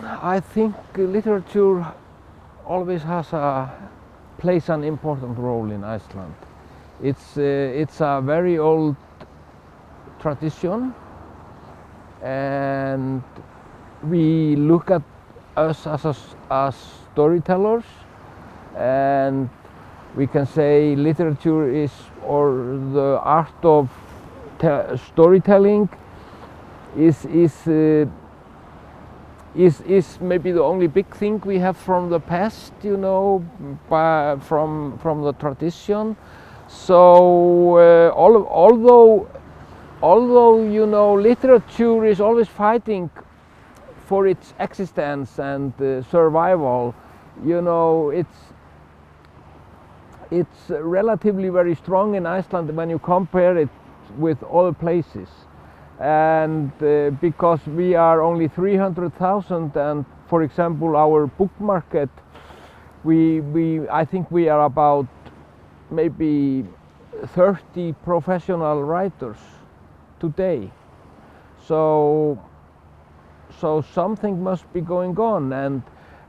I think literature always plays an important role in Iceland. It's a very old tradition, and we look at us as storytellers, and we can say literature is, or the art of storytelling is maybe the only big thing we have from the past, you know, from the tradition. So although you know, literature is always fighting for its existence and survival, you know, it's relatively very strong in Iceland when you compare it with other places. And because we are only 300,000, and for example our book market, I think we are about maybe 30 professional writers today. So something must be going on,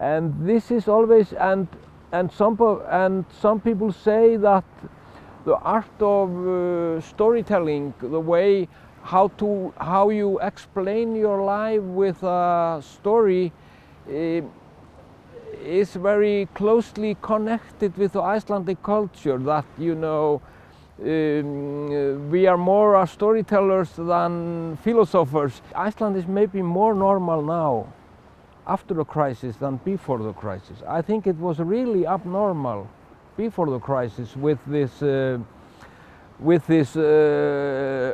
and this is always, and some people say that the art of storytelling, the way how you explain your life with a story, is very closely connected with the Icelandic culture. That, you know, we are more storytellers than philosophers. Iceland is maybe more normal now after the crisis than before the crisis. I think it was really abnormal before the crisis with this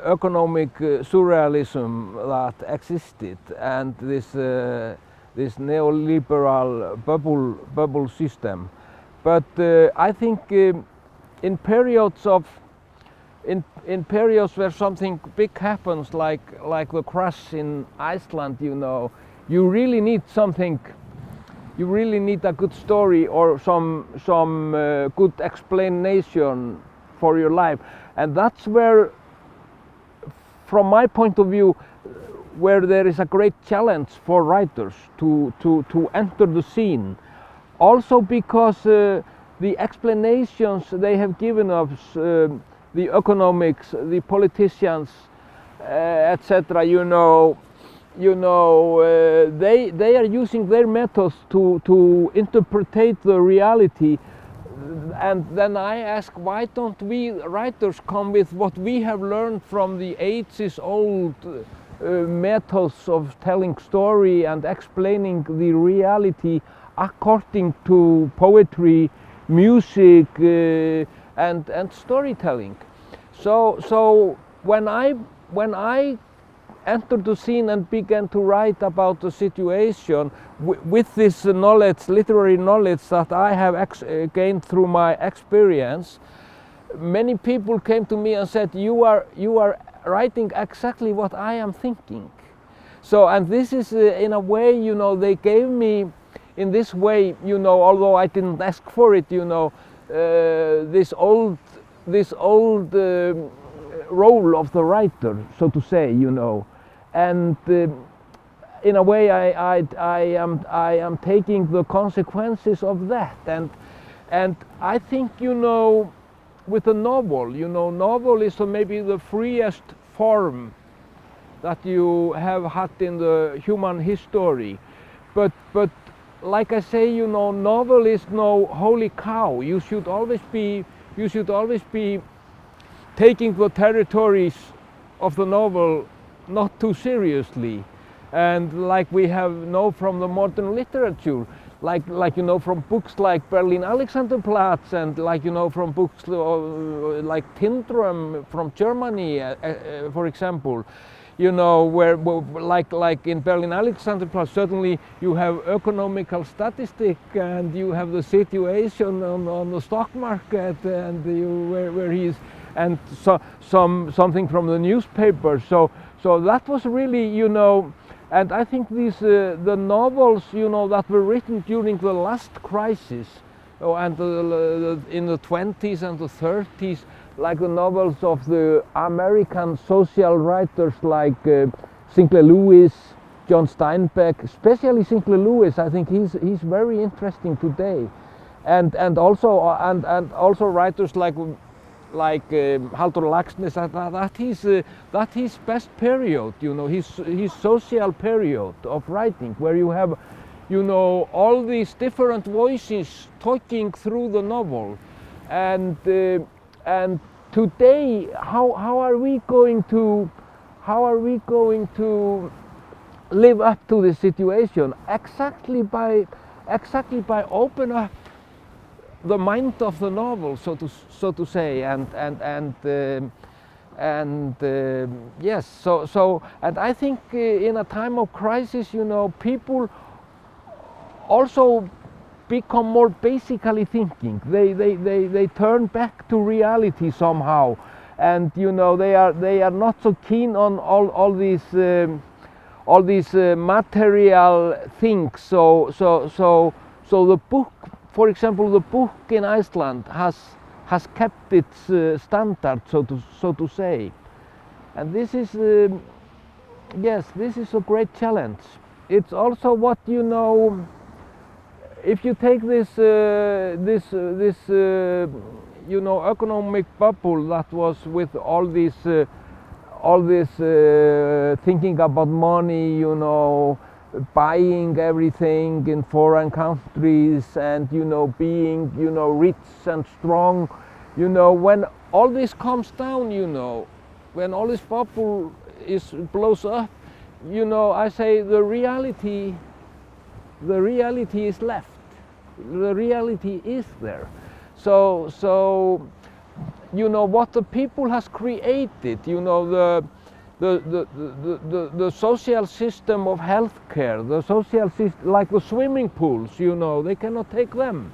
economic surrealism that existed, and this neoliberal bubble system. But I think in periods where something big happens, like the crash in Iceland, you know, you really need something. You really need a good story or some good explanation for your life. And that's where, from my point of view, where there is a great challenge for writers to enter the scene. Also because the explanations they have given us, the economics, the politicians, etc., they are using their methods to interpret the reality. And then I ask, why don't we writers come with what we have learned from the ages-old methods of telling story and explaining the reality according to poetry, music, and storytelling. So when I entered the scene and began to write about the situation with this knowledge, literary knowledge that I have gained through my experience, many people came to me and said, you are writing exactly what I am thinking. So, and this is in a way, you know, they gave me in this way, you know, although I didn't ask for it, you know, this old role of the writer, so to say, you know. And in a way I am taking the consequences of that, and I think, you know, with a novel, you know, novel is maybe the freest form that you have had in the human history, but like I say, you know, novel is no holy cow. You should always be taking the territories of the novel not too seriously, and like we have know from the modern literature, like you know, from books like Berlin Alexanderplatz, and like, you know, from books like Tindrum from Germany, for example, you know, where like in Berlin Alexanderplatz, certainly you have economical statistic, and you have the situation on the stock market, and where he is, and something from the newspaper. So that was really, you know, and I think these the novels, you know, that were written during the last crisis, and in the 20s and the 30s, like the novels of the American social writers like Sinclair Lewis, John Steinbeck, especially Sinclair Lewis. I think he's very interesting today, and also writers like Halldór Laxness. That his best period, you know, his social period of writing, where you have, you know, all these different voices talking through the novel, and today, how are we going to live up to this situation? Exactly by open up the mind of the novel, so to say, yes. So and I think in a time of crisis, you know, people also become more basically thinking. They turn back to reality somehow, and you know, they are not so keen on all these material things. So the book, for example, the book in Iceland has kept its standard, so to say, and this is yes, this is a great challenge. It's also what, you know, if you take this you know, economic bubble that was with all this thinking about money, you know, buying everything in foreign countries, and you know, being, you know, rich and strong, you know, when all this comes down, you know, when all this bubble blows up, you know, I say the reality is left. The reality is there. So you know, what the people has created, you know, the social system of healthcare, the social system, like the swimming pools, you know, they cannot take them,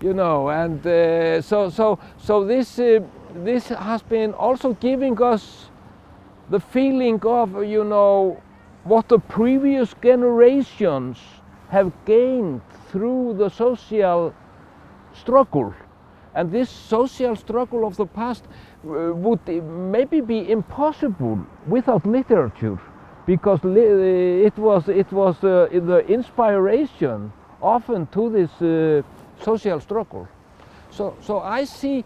you know, and so this has been also giving us the feeling of, you know, what the previous generations have gained through the social struggle. And this social struggle of the past would maybe be impossible without literature, because it was the inspiration often to this social struggle. So I think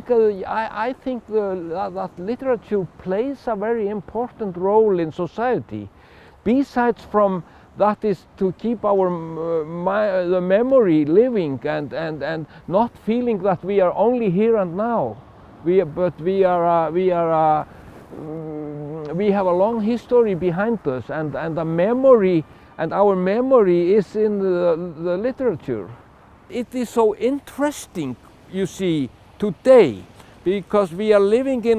that literature plays a very important role in society, besides from that is to keep our the memory living, and not feeling that we are only here and now. We have a long history behind us, and the memory, and our memory is in the literature. It is so interesting, you see, today, because we are living in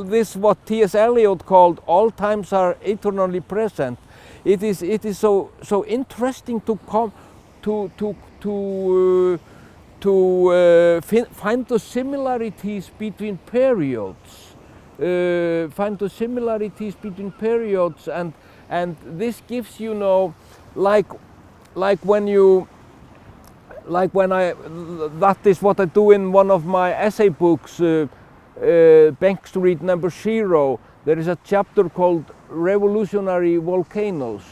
this, what T.S. Eliot called, all times are eternally present. It is so interesting to come to find the similarities between periods, and this gives, you know, like when that is what I do in one of my essay books, Bank Street Number 0. There is a chapter called Revolutionary Volcanoes,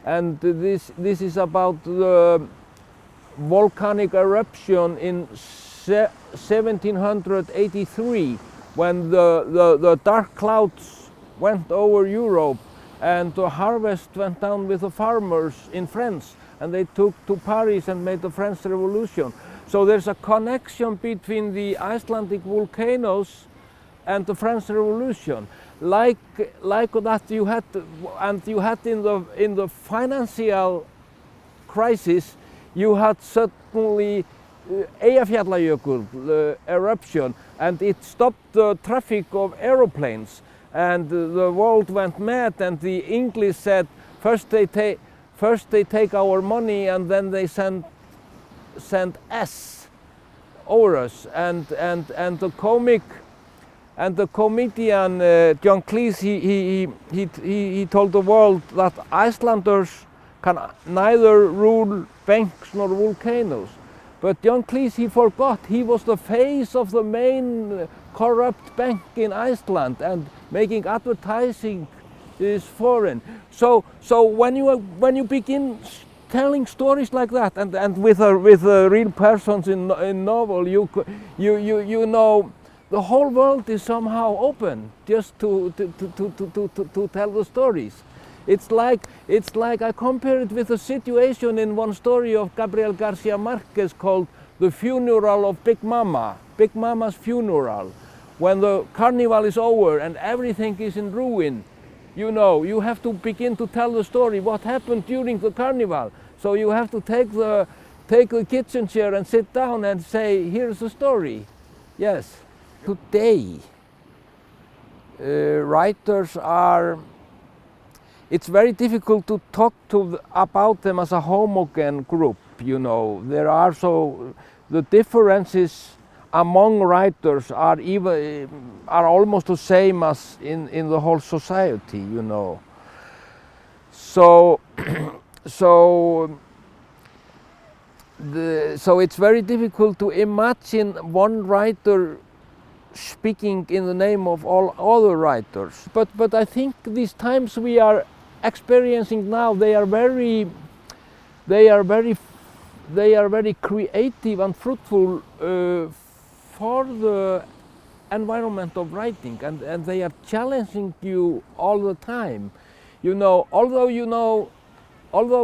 and this is about the volcanic eruption in 1783, when the dark clouds went over Europe, and the harvest went down with the farmers in France, and they took to Paris and made the French Revolution. So there's a connection between the Icelandic volcanoes and the French Revolution, like that you had, and you had in the financial crisis, you had suddenly Eyjafjallajökull eruption, and it stopped the traffic of aeroplanes, and the world went mad, and the English said, first they take our money, and then they send S over us, and the comedian John Cleese, he told the world that Icelanders can neither rule banks nor volcanoes. But John Cleese, he forgot he was the face of the main corrupt bank in Iceland, and making advertising, is foreign. So when you begin telling stories like that, and with real persons in novel, you know the whole world is somehow open just to tell the stories. It's like I compare it with a situation in one story of Gabriel Garcia Marquez called The Funeral of Big Mama, Big Mama's funeral. When the carnival is over and everything is in ruin, you know, you have to begin to tell the story, what happened during the carnival. So you have to take the kitchen chair and sit down and say, here's the story. Yes. Today, writers are, it's very difficult to talk about them as a homogeneous group, you know. There are the differences among writers are almost the same as in the whole society, you know. So it's very difficult to imagine one writer speaking in the name of all other writers. But I think these times we are experiencing now, they are very creative and fruitful for the environment of writing, and they are challenging you all the time. You know, although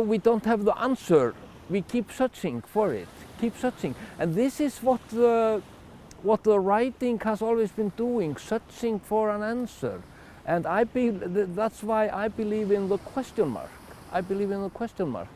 we don't have the answer, we keep searching for it, keep searching. And this is what the writing has always been doing, searching for an answer. And that's why I believe in the question mark. I believe in the question mark.